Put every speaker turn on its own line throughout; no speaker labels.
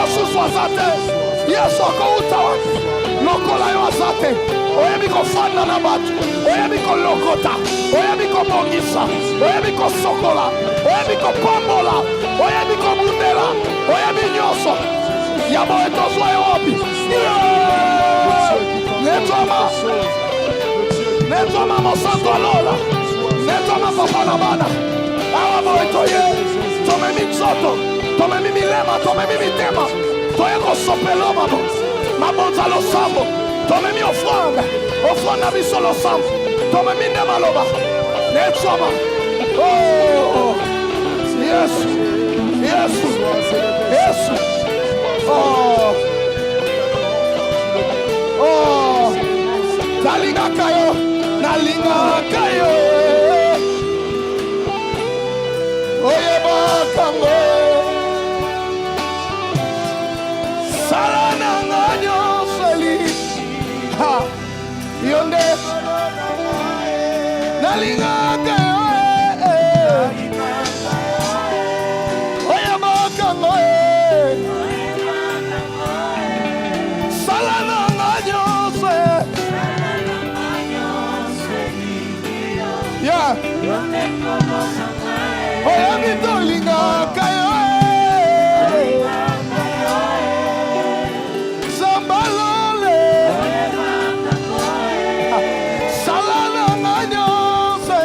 mosusu azate. Yesu akouta wapi? Lokola yo azate. Oyebi kofanda na batu. Oyebi kolokota. Oyebi kobongisa. Oyebi kosokola. Oyebi kopambola. Oyebi kobundela. Oyebi nyoso. Yabo etozwa yo wapi? Netoma mosanto alola. Netoma papa na bana. Awa moetoye. Tomemi nzoto. Tomemi milema. Tomemi mitema. Toye kosopelo mabo. Mabonza losambo. Tomemi ofranda. Ofranda biso losambo. Tomemi nemaloba. Netoma. Oh. Yesu. Yesu. Yesu. Oh. Oh. Nalinga kayo. Nalinga kayo. Oye bakango. Salana nganyo seli. Ha. Yonde. Nalinga kayo. Oye bakango. Salana nganyo seli. Yeah. Oye mitolinga kayo. Sambalole. Salana nganyo se.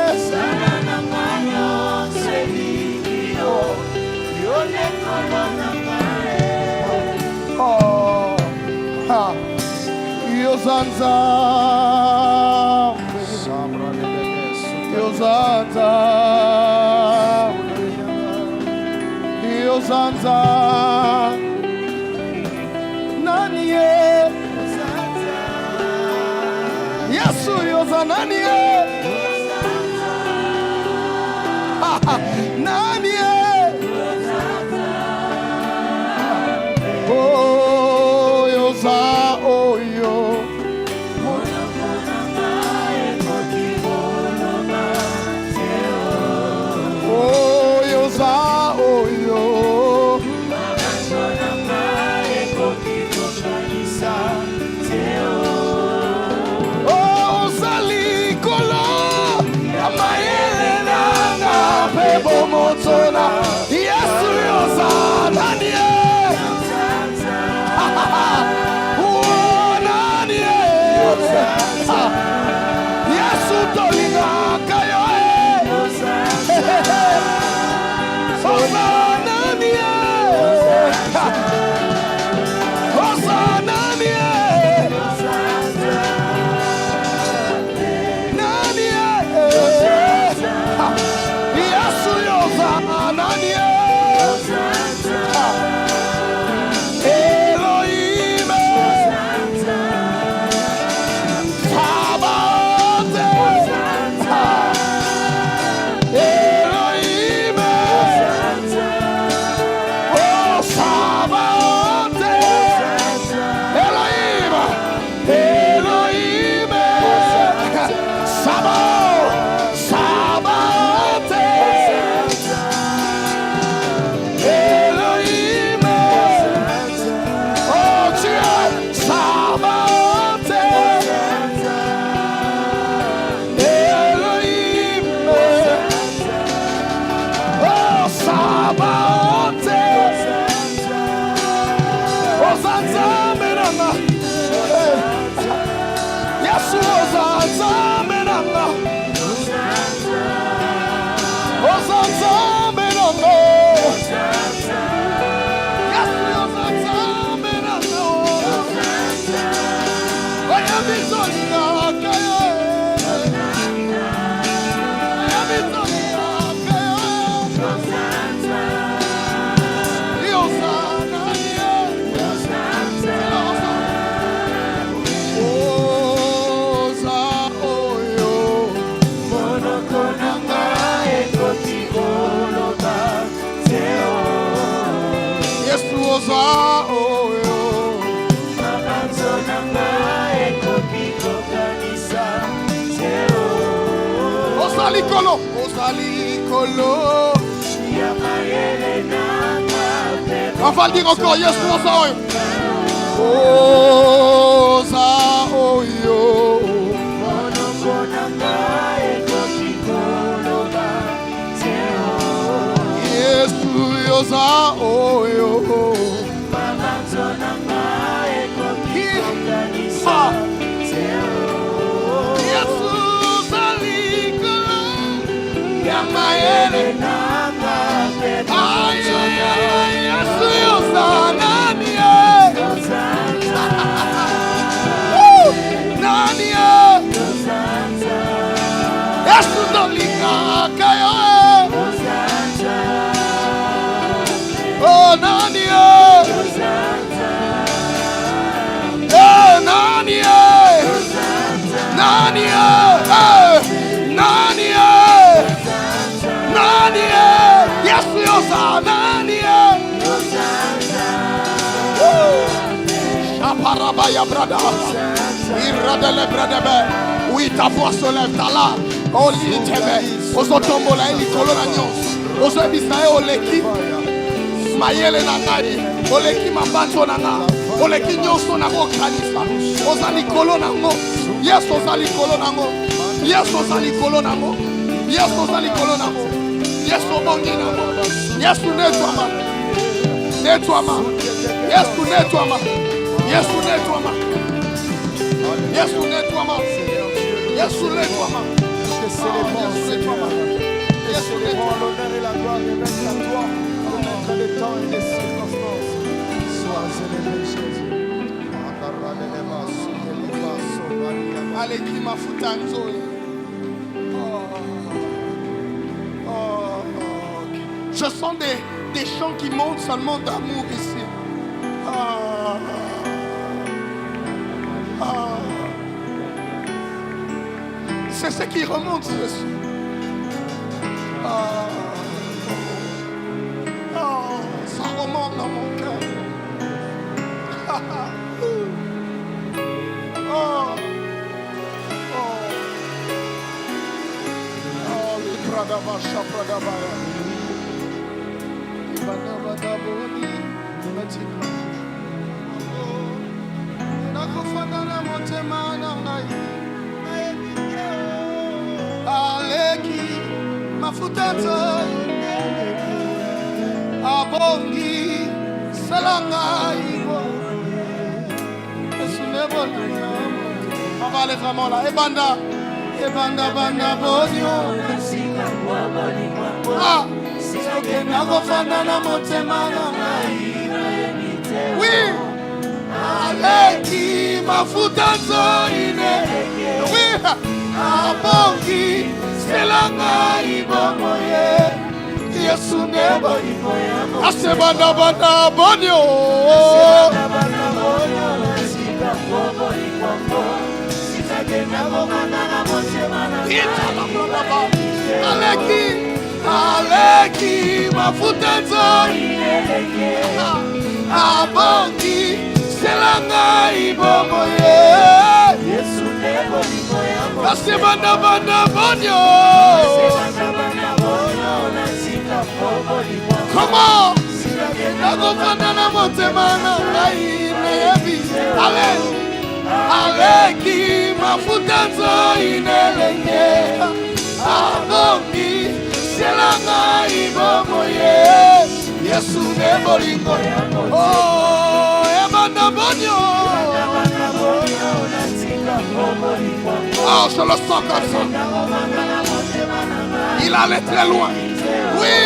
Oh. Ha. Yozanza. Yozanza. Yozanza. Naniye. Yesu yoza naniye. Naniye. Oh yoza oyo. Oh yoza oyo. Oh salikolo amayele nanga pebo motona. Yesu yoza naniye. Oh naniye. Yesu tolinga kayo. Osalikolo On va le dire encore. Yes, Oza oyo. Yesu yoza oyo. Yesu zalika yamayele. Yesu yoza nani nani Yesu zalika kayo. Oh nani nani nani nani nani Yesu yoza nani Shaparabaya brada Iradele bradebe. Oui, ta voix se lève, ta là. Oh litebe. Ozotombola eli kolona nyos. Ozebisa oleki. Mayele na ngani. Oleki mabanjo na nga. Oleki nyoso na go kanisa. Ozali kolona ngo. Yes, ozali kolona ngo. Yes, ozali kolona ngo. Yes, ozali kolona ngo. Yes, obongi na ngo. Yes, netwama. Netwama. Yes, netwama. Yes, netwama. Yes, netwama. Yes, netwama.
L'honneur et la gloire reviennent à toi. Connaître les temps et les circonstances. Sois élevé, Jésus.
Aleki mafuta nzuri. Je sens des chants qui montent seulement d'amour ici. C'est ce qui remonte, Jésus. Ça remonte dans mon cœur. Aleki mafutanzo abongi salanga ibo. On va aller vraiment là. Ebanda banda bonio. Ah, oui. Aleki mafutanzo ine. Oui. Abongi selanga ibomoye. Yesu nebo iboya. Asebanda banda bonio. Aleki mafutanzo abongi selanga ibomoye. Yesu nebo iboya. Asebanda banda bonio. Comment? Nakofana motemana nainebi. Aleki mafutanzo inelenge. Abongi selanga ibomoye. Yesu nebolingo. Oh, ebanda bonio. Oh, je le sens comme ça. Il allait très loin. Oui.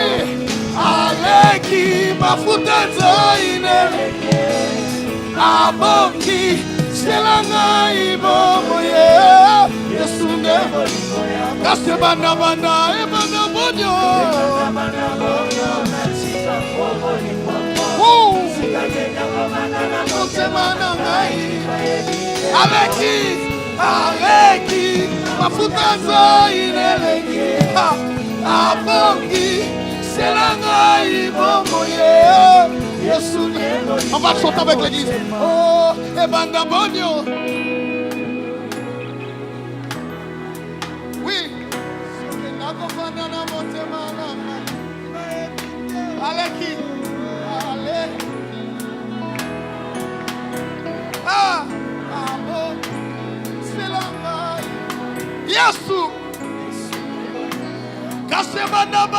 Aleki mafutanzo inelenge. Abongi selanga ibomoye. Yesu nebolingo. Kase banda banda ebanda bonyo. Aleki mafutanzo inelenge. Abongi selanga ibomoye. Yesu nebolingo. On va chanter avec l'église. Oh, ebanda bonyo. Aleki,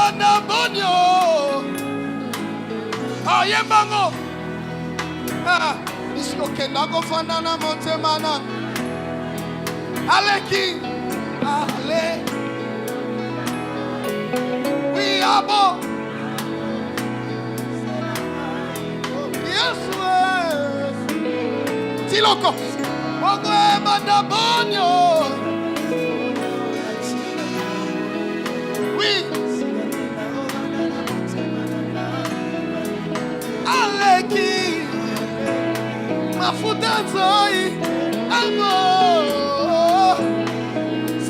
bana bonyo. Ah, yembango. Ah, isko kenda ko fanana montemana. Aleki. Ale. Oui, abo. Yes, Tiloko. Mogo bana bonyo. Oui. Aleki. Mafuta zoi. Albo.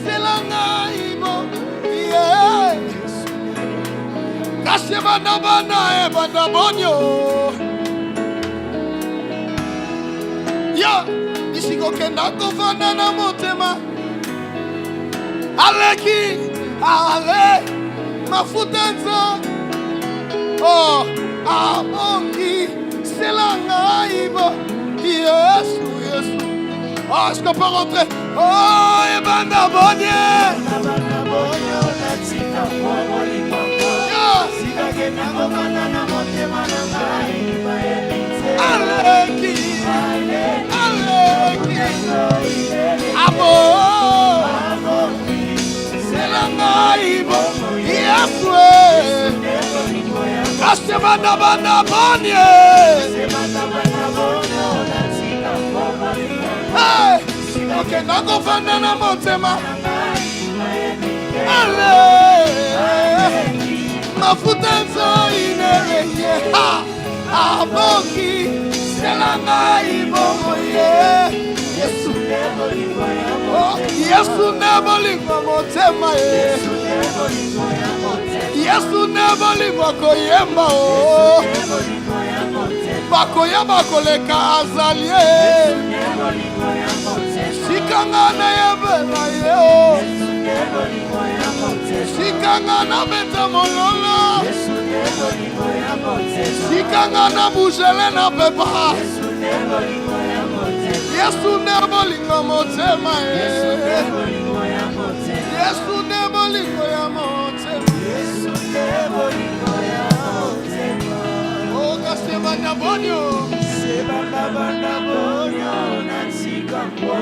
Selanga ibo. Yeah. Kashe bana bana bonyo. Ya, isiko kenda kofana na motema. Aleki, ale, mafutenza. Oh, amongi, selanga ibo. Yesu, Yesu. Oh, est-ce qu'on peut rentrer? Oh, et banda bonye. Aleki. Abo, selanga ibo, Yeswe, kashe bana bonye. Hey, okay, nako fana na motema. Ale, mafuta nzo inereye. Aboki, selanga ibo moye. Yesu never leave my motema. Yesu never leave my koyemba. Bakoyemba koleka azalie. Sikangana yebela yo. Sikangana beta mololo. Sikangana bujele na pepa. Yesu never leave my motema. Yesu never leave my motema. Oh, kashe bana bonyo. Sebana bana bonyo na sikambo.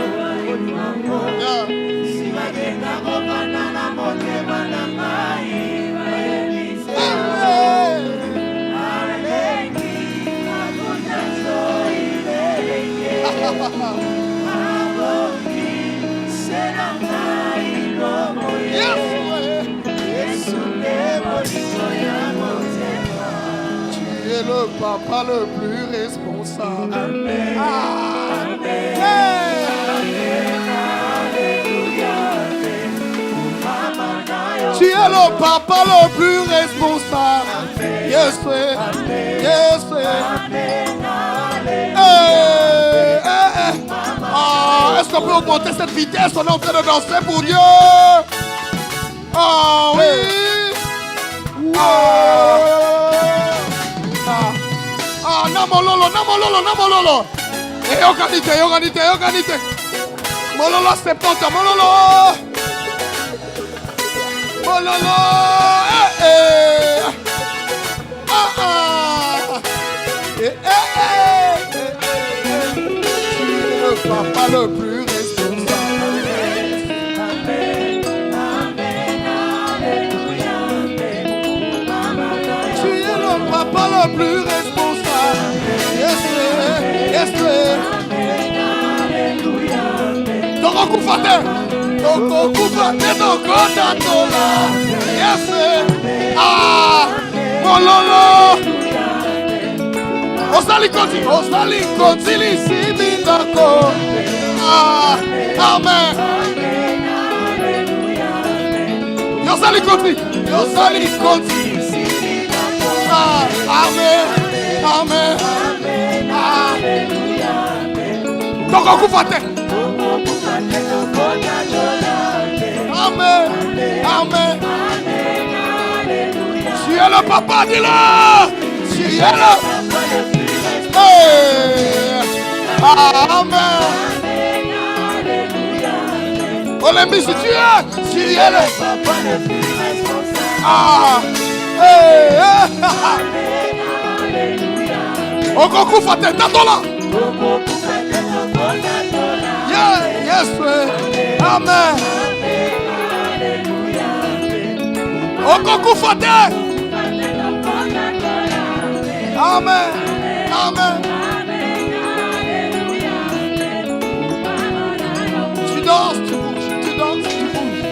Yeah. Simagenda ko bana na motema na mai. Tu es le papa le plus responsable. Amen. Amen. Tu es le papa le plus responsable. Yes, sir. Yes, sir. Est-ce qu'on peut augmenter cette vitesse? On est en train de danser pour Dieu. Oh oui. Namololo. Yoganite. Mololo 70, mololo. Le papa le plus responsable. Tu es le papa le plus responsable. Yes, sir. Toko kufate, toko datola. Yes, sir. Ah, mololo. Osali kontili simindako. Ah, amen. Yosali konti. Ah, amen. Ah, toko kufate. Amen. Tu es le papa, dis-le. Tu es le amen. Oh les musiciens, tu es le papa le plus responsable. Ah. Okokufa te tatola. Yes, amen. Okokufa te. Amen. Amen. Tu danses, tu bouges, tu danses, tu bouges.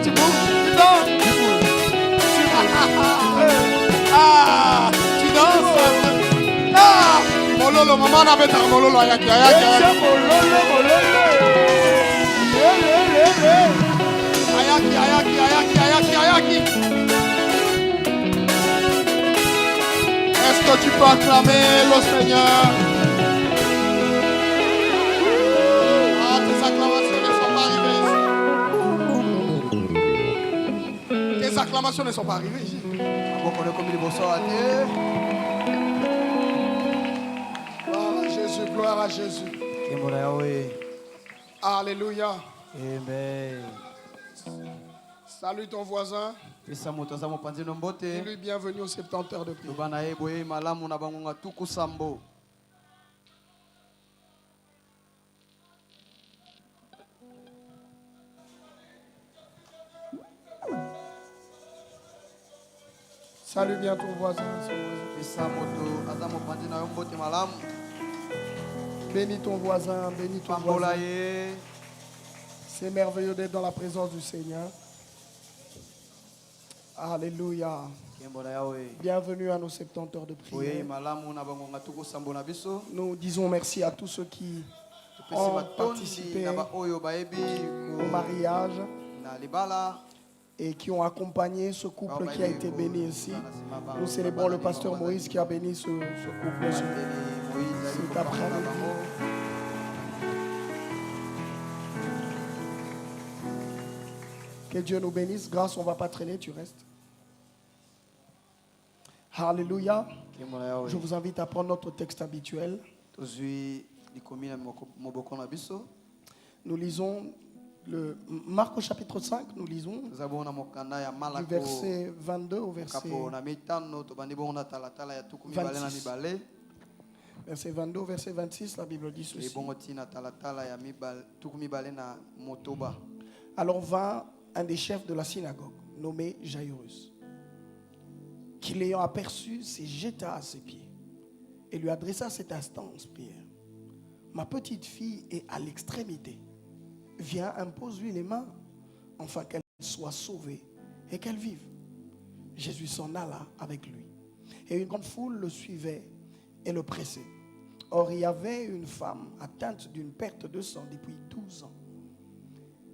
Tu bouges, tu danses, tu bouges. Ah, tu danses. Ah, mololo, maman n'avait pas mololo, ayaki, ayaki, ayaki. Ayaki, ayaki, ayaki, ayaki, ayaki. Est-ce que tu peux acclamer le Seigneur? Ah, tes acclamations ne sont pas arrivées ici. Tes acclamations ne sont pas arrivées ici. Gloire à Jésus, gloire à Jésus. Alléluia.
Amen.
Salue ton voisin. Dis-lui bienvenue aux 70 heures de prière. Salue bien ton voisin. Bénis ton voisin, bénis ton voisin. C'est merveilleux d'être dans la présence du Seigneur. Alléluia. Bienvenue à nos 70 heures de prière. Nous disons merci à tous ceux qui ont participé au mariage et qui ont accompagné ce couple qui a été béni ici. Nous célébrons le pasteur Moïse qui a béni ce couple cet après-midi. Que Dieu nous bénisse. Grâce, on ne va pas traîner, tu restes. Alléluia. Je vous invite à prendre notre texte habituel. Nous lisons le Marc au chapitre 5, nous lisons du verset 22 au verset 26. Verset 22 au verset 26, la Bible dit ceci. Alors vint un des chefs de la synagogue, nommé Jairus, qui l'ayant aperçu, se jeta à ses pieds et lui adressa cette instance prière. Ma petite fille est à l'extrémité. Viens, impose-lui les mains, afin qu'elle soit sauvée et qu'elle vive. Jésus s'en alla avec lui. Et une grande foule le suivait et le pressait. Or, il y avait une femme atteinte d'une perte de sang depuis 12 ans.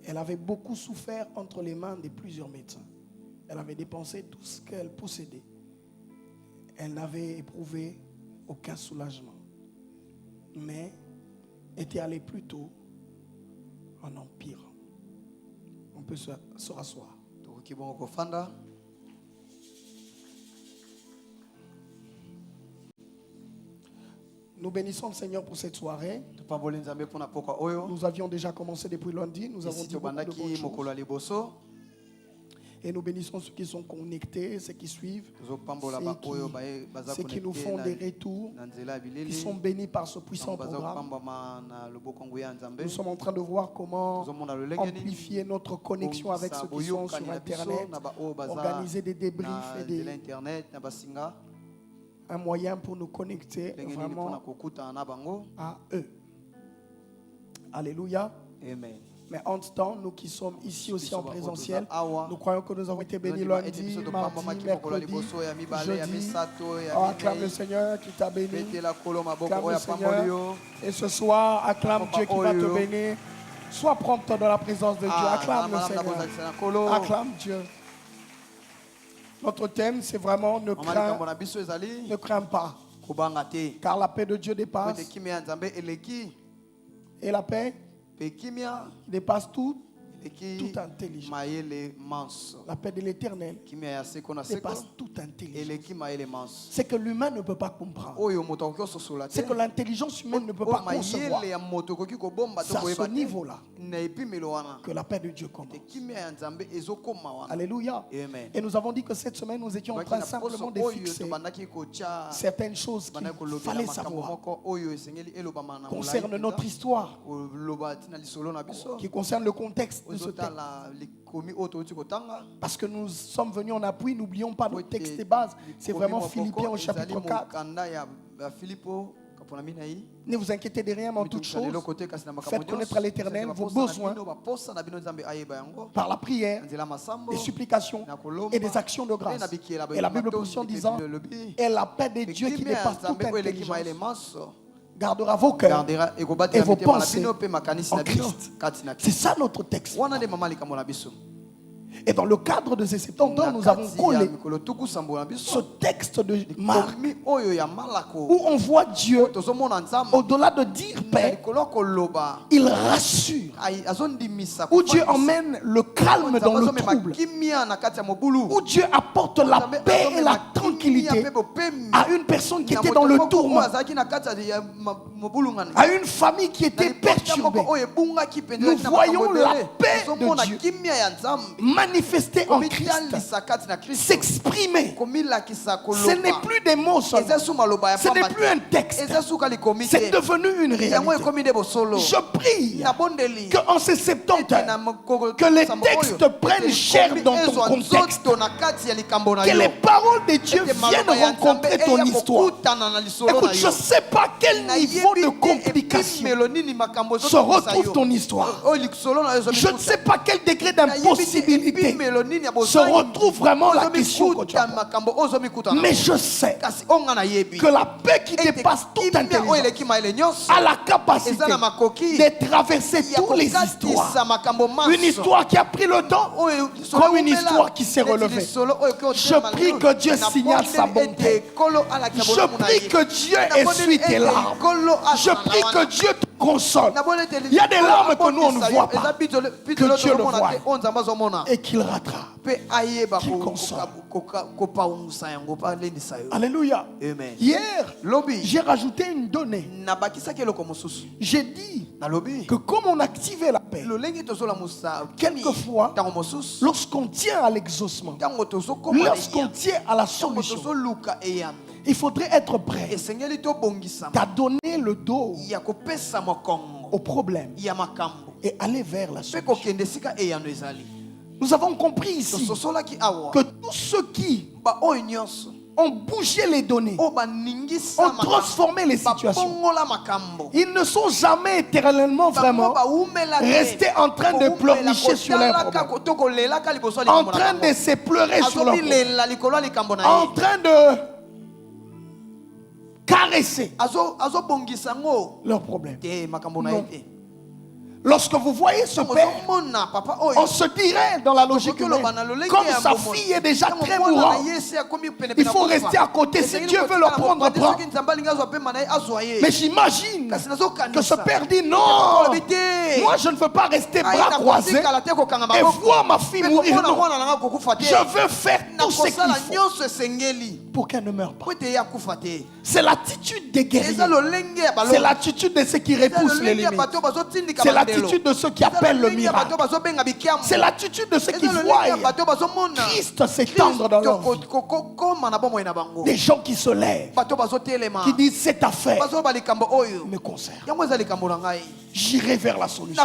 Elle avait beaucoup souffert entre les mains de plusieurs médecins. Elle avait dépensé tout ce qu'elle possédait. Elle n'avait éprouvé aucun soulagement, mais était allée plutôt en empire. On peut se rasseoir. Nous bénissons le Seigneur pour cette soirée. Nous avions déjà commencé depuis lundi. Nous avons dit beaucoup de bonnes choses. Et nous bénissons ceux qui sont connectés, ceux qui suivent, ceux qui nous font des retours, qui sont bénis par ce puissant programme. Nous sommes en train de voir comment amplifier notre connexion avec ceux qui sont sur Internet, organiser des débriefs et un moyen pour nous connecter vraiment à eux. Alléluia. Amen. Mais en ce temps, nous qui sommes ici aussi en présentiel, nous croyons que nous avons été bénis lundi, mardi, mercredi, jeudi. Acclame le Seigneur qui t'a béni. Acclame le Seigneur. Et ce soir, acclame Dieu qui va te bénir. Sois prompte dans la présence de Dieu. Acclame le Seigneur. Acclame Dieu. Notre thème, c'est vraiment ne crains pas. Car la paix de Dieu dépasse. Et la paix qui dépasse tout
Toute intelligence. La paix de l'Éternel dépasse toute intelligence. C'est que l'humain ne peut pas comprendre. C'est que l'intelligence humaine ne peut pas concevoir. C'est à ce niveau-là que la paix de Dieu commence. Alléluia. Et nous avons dit que cette semaine, nous étions en train simplement de fixer certaines choses qu'il fallait savoir concernant notre histoire, qui concerne le contexte de ce texte. Parce que nous sommes venus en appui, n'oublions pas notre texte de base. C'est vraiment Philippiens au chapitre 4. Ne vous inquiétez de rien, mais en toute chose, faites connaître à l'Éternel vos besoins par la prière, des supplications et des actions de grâce. Et la Bible poursuit en disant, et la paix de Dieu qui dépasse toute intelligence gardera vos cœurs et vos pensées en Christ. C'est ça notre texte. Et dans le cadre de ces 70 ans, nous avons collé ce texte de Marc où on voit Dieu, au-delà de dire paix, il rassure. Où Dieu emmène le calme dans le trouble. Où Dieu apporte la paix et la tranquillité à une personne qui était dans le tourment, à une famille qui était perturbée. Nous voyons la paix de Dieu manifester en Christ, s'exprimer. Ce n'est plus des mots seulement. Ce n'est plus un texte. C'est devenu une réalité. Je prie qu'en ces 70 ans, que les textes prennent chair dans ton contexte, que les paroles de Dieu viennent rencontrer ton histoire. Écoute, je ne sais pas quel niveau de complication se retrouve ton histoire. Je ne sais pas quel degré d'impossibilité se retrouve vraiment la question que tu as. Mais je sais que la paix qui dépasse toute intelligence a la capacité de traverser toutes les histoires. Une histoire qui a pris le temps comme une histoire qui s'est relevée. Je prie que Dieu signale sa bonté. Je prie que Dieu essuie tes larmes. Je prie que Dieu te console. Il y a des larmes que nous on ne voit pas, que Dieu le voit et qu'il rattrape, qu'il console. Alléluia. Hier, j'ai rajouté une donnée. J'ai dit que comme on activait la paix, quelquefois, lorsqu'on tient à l'exaucement, lorsqu'on tient à la solution, il faudrait être prêt à donner le dos au problème et aller vers la solution. Nous avons compris ici que tous ceux qui ont bougé les données, ont transformé les situations, ils ne sont jamais éternellement vraiment restés en train de pleurnicher sur leurs problèmes, en train de se pleurer sur leurs problèmes, en train de caresser leurs problèmes. Non. Lorsque vous voyez ce père, on se dirait dans la logique humaine, comme sa fille est déjà très mourante, il faut rester à côté. Si Dieu veut le prendre, prends. Mais j'imagine que ce père dit non, moi je ne veux pas rester bras croisés et voir ma fille mourir. Non. Je veux faire tout ce qu'il faut pour qu'elle ne meure pas. C'est l'attitude des guerriers. C'est l'attitude de ceux qui repoussent les limites. C'est l'attitude de ceux qui appellent le miracle. C'est l'attitude de ceux qui voient Christ s'étendre dans leur vie. Des gens qui se lèvent, qui disent cette affaire me concerne. J'irai vers la solution.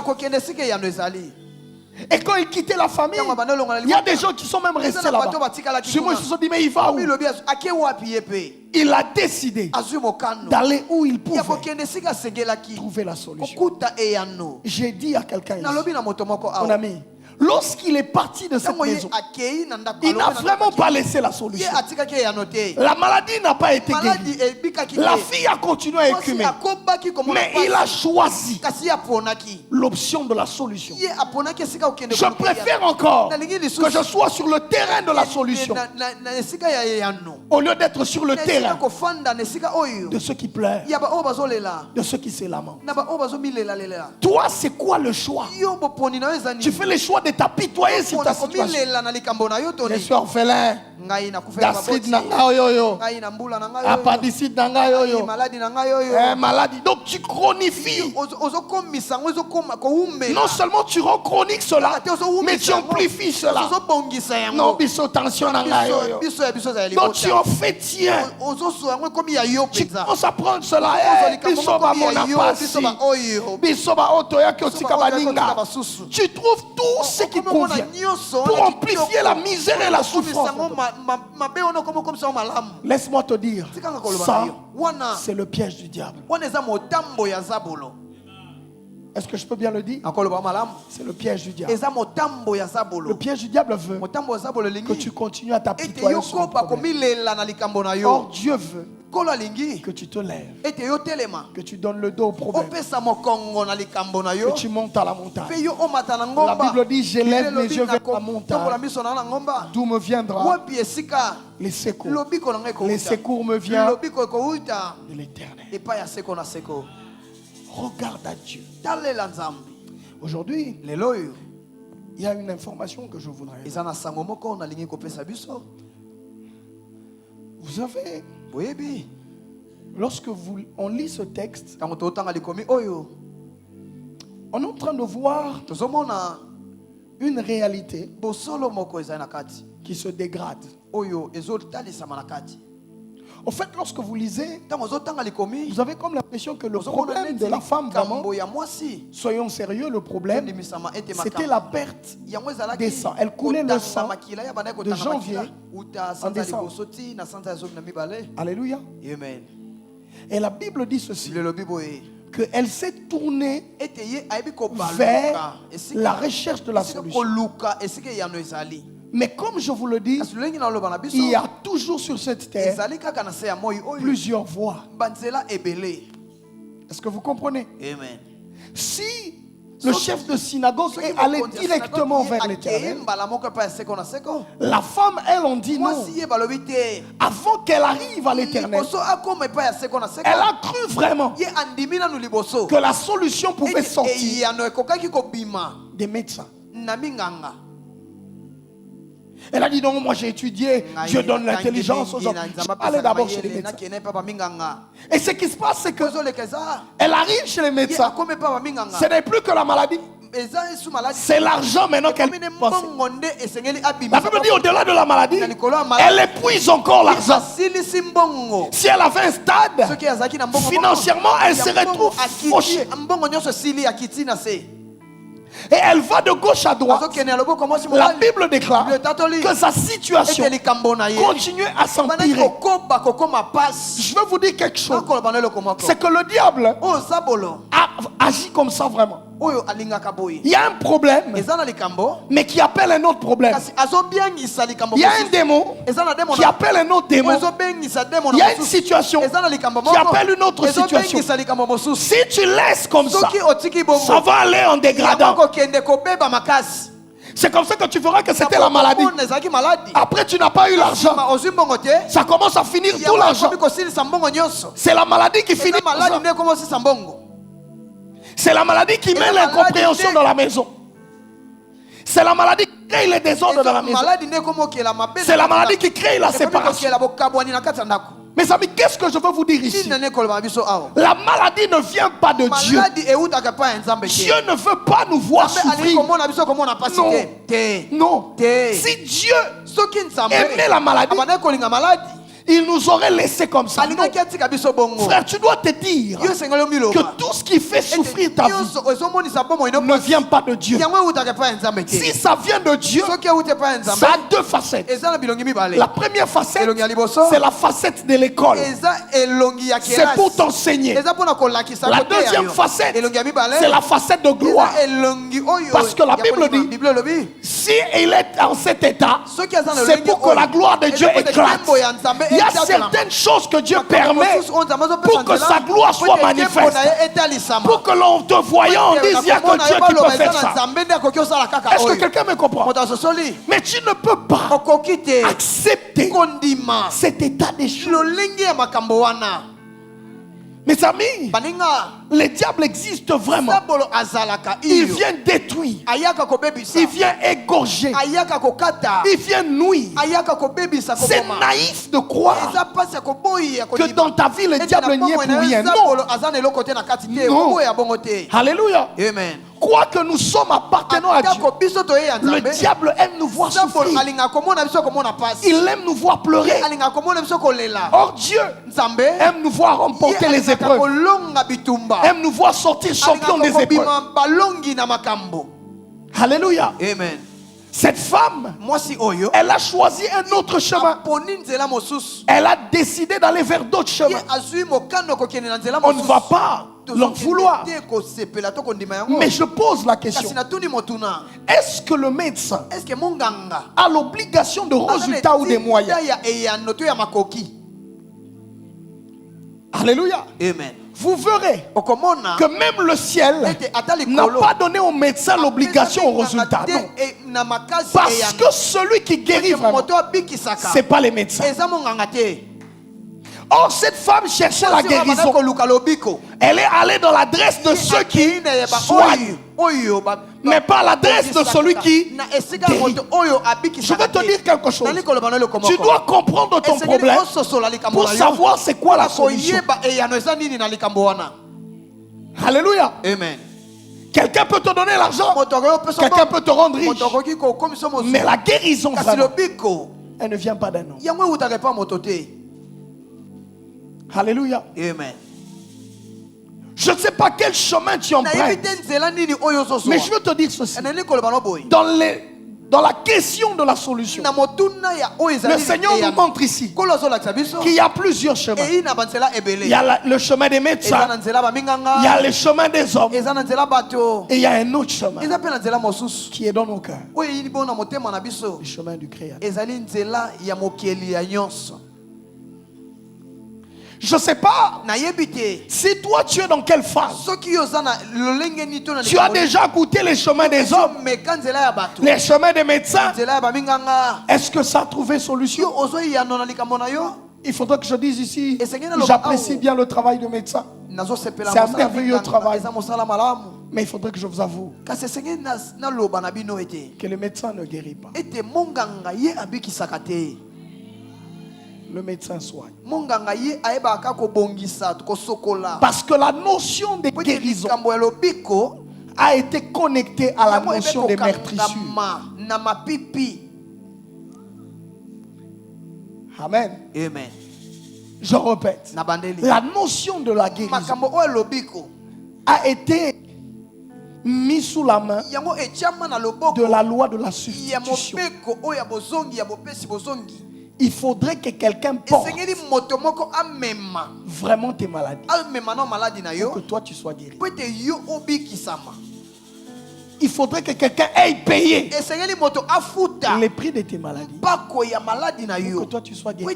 Et quand il quittait la famille, il y a des gens qui sont même restés là-bas. Chez moi, ils se sont dit, mais il va où? Il a décidé d'aller où il pouvait trouver la solution. J'ai dit à quelqu'un ici, mon ami,
Lorsqu'il est parti de cette maison, il n'a vraiment pas laissé la solution. La maladie n'a pas été guérie. La fille a continué à écumer. Mais il a choisi l'option de la solution. Je préfère encore que je sois sur le terrain de la solution au lieu d'être sur le terrain de ceux qui pleurent, de ceux qui se lamentent. Toi, c'est quoi le choix? Tu fais le choix de t'apitoyer sur ta situation. Je suis orphelin. Gastrite nanga yoyo. Appendicite nanga yoyo. Maladie. Donc tu chronifies. Non seulement tu rends chronique cela, mais tu amplifies cela. Non, biso tension nanga yoyo. Donc tu en fais tien. Tu commences à prendre cela. Biso ba mona pasi. Biso ba otoya kyotika baninga. Tu trouves tout ce qui convient pour amplifier la misère et la souffrance. Laisse-moi te dire, ça, c'est le piège du diable. Est-ce que je peux bien le dire? C'est le piège du diable. Le piège du diable veut que tu continues à t'apitoyer sur le problème. Or, Dieu veut que tu te lèves, que tu donnes le dos au problème, que tu montes à la montagne. La Bible dit, j'élève mes yeux vers la montagne. D'où me viendra les secours? Les secours me viennent de l'Éternel. Regarde à Dieu. Aujourd'hui, il y a une information que je voudrais. Vous savez, lorsque on lit ce texte, on est en train de voir une réalité qui se dégrade. En fait, lorsque vous lisez, vous avez comme l'impression que le problème de la femme, vraiment, soyons sérieux, le problème, c'était la perte des sangs. Elle coulait le sang de janvier en décembre. Alléluia.
Amen.
Et la Bible dit ceci, qu'elle s'est tournée vers la recherche de la solution. Mais comme je vous le dis, il y a toujours sur cette terre plusieurs voies. Est-ce que vous comprenez?
Amen.
Si le chef de synagogue est allé directement vers l'Éternel, la femme, elle, en dit non. Avant qu'elle arrive à l'Éternel, elle a cru vraiment que la solution pouvait sortir des médecins. Elle a dit non, moi j'ai étudié, Dieu donne l'intelligence aux hommes. Je vais aller d'abord chez les médecins. Et ce qui se passe, c'est qu'elle arrive chez les médecins. Ce n'est plus que la maladie, c'est l'argent maintenant qu'elle pense. La Bible dit au-delà de la maladie, elle épuise encore l'argent. Si elle avait un stade, financièrement, elle se retrouve fauchée. Et elle va de gauche à droite. La Bible déclare que sa situation continue à s'empirer. Je veux vous dire quelque chose. C'est que le diable agit comme ça vraiment. Il y a un problème, mais qui appelle un autre problème. Il y a un démon qui appelle un autre démon. Il y a une situation qui appelle une autre situation. Si tu laisses comme ça, ça va aller en dégradant. C'est comme ça que tu verras que c'était la maladie. Après, tu n'as pas eu l'argent. Ça commence à finir tout l'argent. C'est la maladie qui finit l'argent. C'est la maladie qui met l'incompréhension dans la maison. C'est la maladie qui crée les désordres dans la maison. C'est la maladie qui crée la séparation. Mes amis, qu'est-ce que je veux vous dire ici? La maladie ne vient pas de Dieu. Dieu ne veut pas nous voir souffrir. Non. Si Dieu aimait la maladie, il nous aurait laissé comme ça. Non. Frère, tu dois te dire que tout ce qui fait souffrir ta vie ne vient pas de Dieu. Si ça vient de Dieu, ça a deux facettes. La première facette, c'est la facette de l'école. C'est pour t'enseigner. La deuxième facette, c'est la facette de gloire. Parce que la Bible dit, si il est en cet état, c'est pour que la gloire de Dieu éclate. Il y a certaines choses que Dieu permet pour que sa gloire soit manifeste. Pour que l'on te voyant, on dise, il y a que Dieu qui peut faire ça. Est-ce que quelqu'un me comprend? Mais tu ne peux pas accepter cet état des choses. Mes amis, le diable existe vraiment. Il vient détruire. Il vient égorger. Il vient nuire. C'est naïf de croire que dans ta vie le diable n'y est pour rien. Non. Alléluia. Amen. Quoi que nous sommes appartenant à Dieu, le diable aime nous voir souffrir. Il aime nous voir pleurer. Or Dieu aime nous voir remporter les épreuves. Aime nous voir sortir champion des épreuves. Alléluia. Amen. Cette femme, elle a choisi un autre chemin. Elle a décidé d'aller vers d'autres chemins. On ne va pas leur vouloir. Mais je pose la question. Est-ce que le médecin a l'obligation de résultats ou des moyens? Alléluia. Amen. Vous verrez que même le ciel n'a pas donné au médecin l'obligation au résultat. Non. Parce que celui qui guérit vraiment, ce n'est pas les médecins. Or, cette femme cherchait la guérison. Elle est allée dans l'adresse de ceux qui soignent, mais pas l'adresse de celui qui guérit. Je vais te dire quelque chose. Tu dois comprendre ton problème pour savoir c'est quoi la solution. Alléluia. Amen. Quelqu'un peut te donner l'argent, quelqu'un peut te rendre riche, mais la guérison, vraiment, elle ne vient pas d'un homme. Alléluia. Amen. Je ne sais pas quel chemin tu empruntes, mais je veux te dire ceci. Dans la question de la solution, le Seigneur nous montre ici qu'il y a plusieurs chemins. Il y a le chemin des médecins, il y a le chemin des hommes, et il y a un autre chemin qui est dans nos cœurs, le chemin du Créateur. Je ne sais pas si toi tu es dans quelle phase. Tu as déjà goûté les chemins des hommes, les chemins des médecins. Est-ce que ça a trouvé solution? Il faudrait que je dise ici, j'apprécie bien le travail de médecin. C'est un merveilleux travail. Mais il faudrait que je vous avoue que le médecin ne guérit pas. Le médecin soigne. Parce que la notion de guérison a été connectée à la notion de meurtrissure. Amen. Amen. Je répète. La notion de la guérison a été mise sous la main de la loi de la substitution. Il faudrait que quelqu'un porte vraiment tes maladies pour que toi tu sois guéri. Il faudrait que quelqu'un ait payé les prix de tes maladies pour que toi tu sois guéri.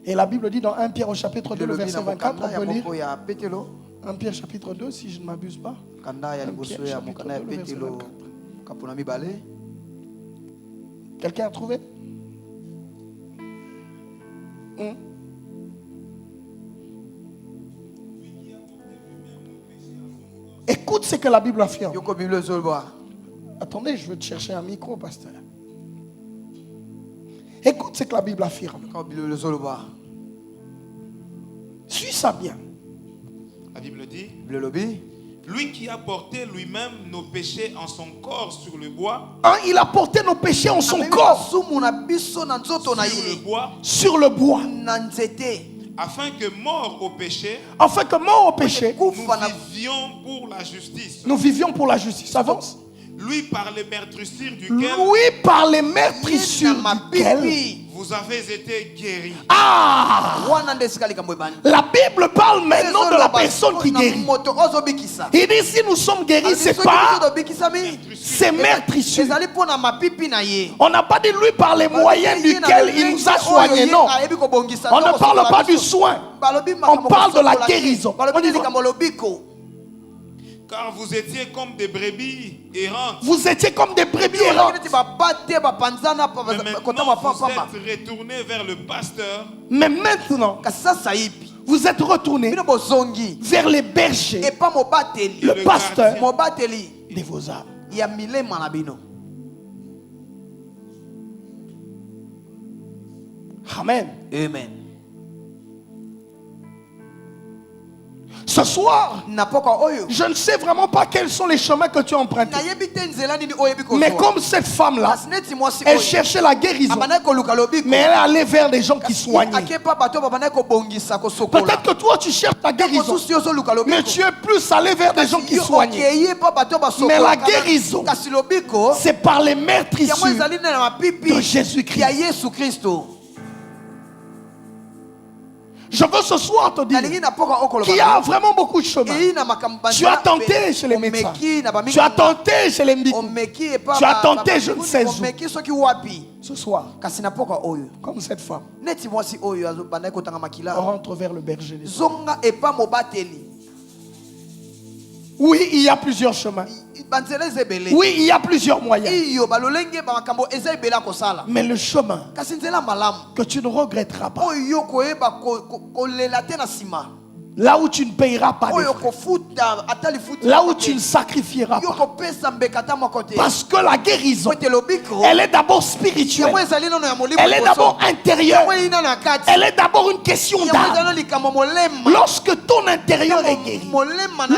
Et la Bible dit dans 1 Pierre au chapitre 2, le verset 24, on peut lire 1 Pierre chapitre 2, si je ne m'abuse pas. 1 Pierre chapitre 2, le verset 24. Quelqu'un a trouvé? Écoute ce que la Bible affirme. Attendez, je veux te chercher un micro, pasteur. Écoute ce que la Bible affirme. Suis ça bien.
La Bible dit Lui qui a porté lui-même nos péchés en son corps sur le bois.
Il a porté nos péchés en son corps. Sur
le bois.
Sur le bois.
Afin que mort au péché.
Nous
vivions pour la justice.
Nous vivions pour la justice. Avance.
Lui par les meurtrissures duquel. Vous avez été guéris.
La Bible parle maintenant de la personne qui guérit. Il dit si nous sommes guéris, c'est pas ces meurtrissures. On n'a pas dit lui par les moyens duquel il nous a soignés. Non. On ne parle pas du soin. On parle de la guérison.
Car vous étiez comme des brebis errantes.
Vous étiez comme des brebis errantes.
Mais maintenant vous êtes retournés vers le pasteur.
Mais maintenant, vous êtes retournés vers les bergers, le pasteur de vos âmes. Amen.
Amen.
Ce soir, je ne sais vraiment pas quels sont les chemins que tu as empruntés. Mais comme cette femme-là, elle cherchait la guérison, mais elle est allée vers des gens qui soignaient. Peut-être que toi tu cherches la guérison, mais tu es plus allé vers des gens qui soignaient. Mais la guérison, c'est par les meurtrissures de Jésus-Christ. Je veux ce soir te dire qu'il y a vraiment beaucoup de chemin. Tu as tenté chez les médecins, tu as tenté chez les médecins, tu as tenté je ne sais où. Ce soir, comme cette femme, on rentre vers le berger. Oui, il y a plusieurs chemins. Oui, il y a plusieurs moyens. Mais le chemin que tu ne regretteras pas, là où tu ne payeras pas de frais, là où tu ne sacrifieras pas, parce que la guérison, elle est d'abord spirituelle, elle est d'abord intérieure, elle est d'abord une question d'âme. Lorsque ton intérieur est guéri,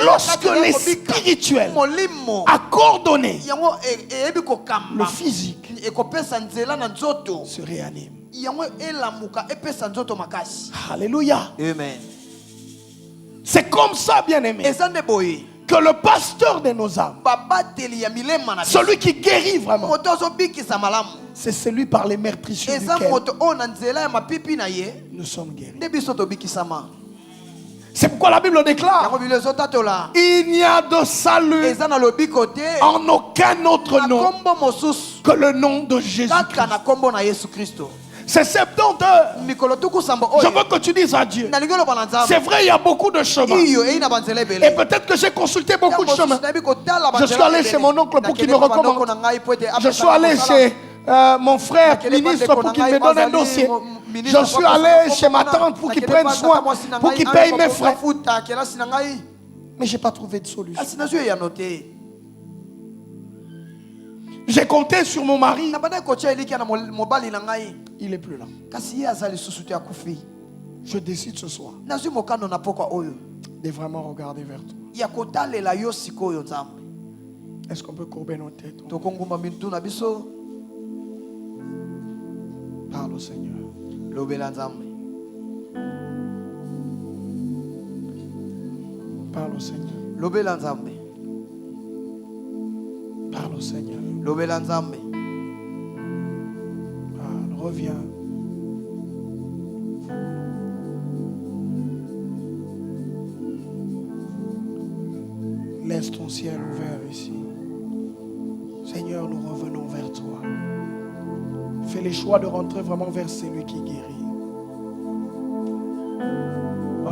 lorsque les spirituels a coordonné, le physique se réanime. Alléluia.
Amen.
C'est comme ça, bien-aimé, que le pasteur de nos âmes, celui qui guérit vraiment, c'est celui par les meurtrissures duquel nous sommes guéris. C'est pourquoi la Bible déclare: il n'y a de salut en aucun autre nom que le nom de Jésus-Christ. C'est 70 heures. Je veux que tu dises à Dieu. C'est vrai, il y a beaucoup de chemins. Et peut-être que j'ai consulté beaucoup de chemins. Je suis allé chez mon oncle pour qu'il me recommande. Je suis allé chez mon frère ministre pour qu'il me donne un dossier. Je suis allé chez ma tante pour qu'il prenne soin, pour qu'il paye mes frais. Mais je n'ai pas trouvé de solution. J'ai compté sur mon mari. Il n'est plus là. Je décide ce soir de vraiment regarder vers toi. Est-ce qu'on peut courber nos têtes? Parle au Seigneur. Parle au Seigneur. Parle au Seigneur. Reviens. Laisse ton ciel ouvert ici. Seigneur, nous revenons vers toi. Fais les choix de rentrer vraiment vers celui qui guérit. Oh.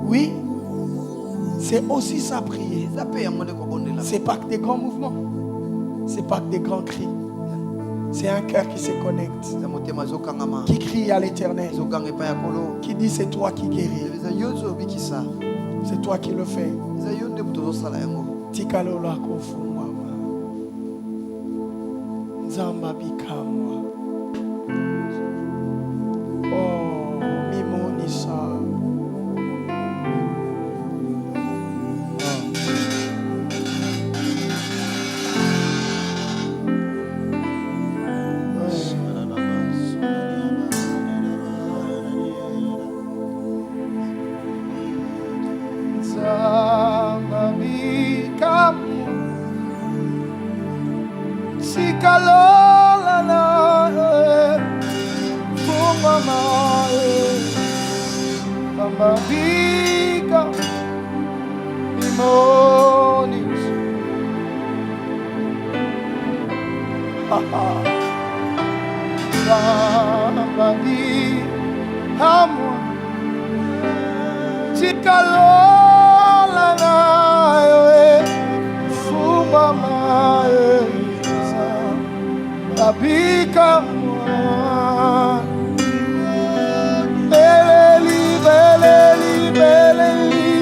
Oui, c'est aussi ça prier. C'est pas que des grands mouvements. C'est pas que des grands cris. C'est un cœur qui se connecte, qui crie à l'Éternel, qui dit c'est toi qui guéris, c'est toi qui le fais. Tikalola kofumwa, Zamba bikamwa, oh mimonisa. Bika Imonis Sabadi Hamwa Chikalola Nae Suma Mae Sabika Beleli, beleli, beleli,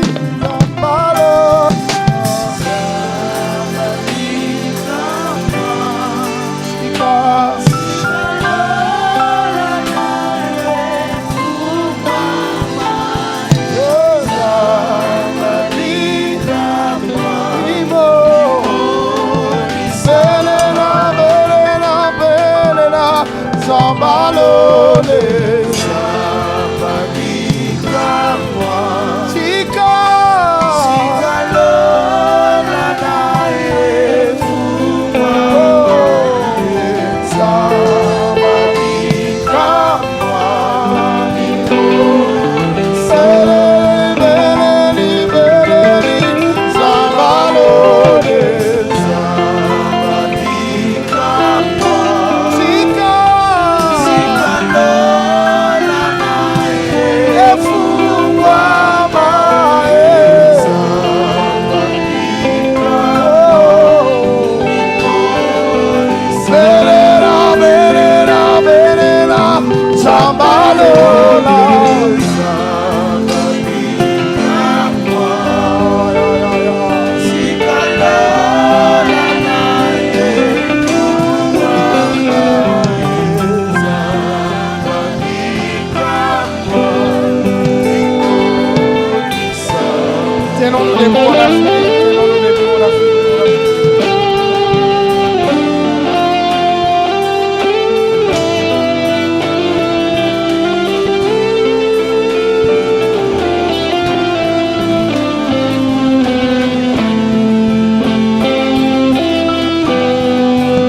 Zambalo. Tenons-nous debout en Afrique.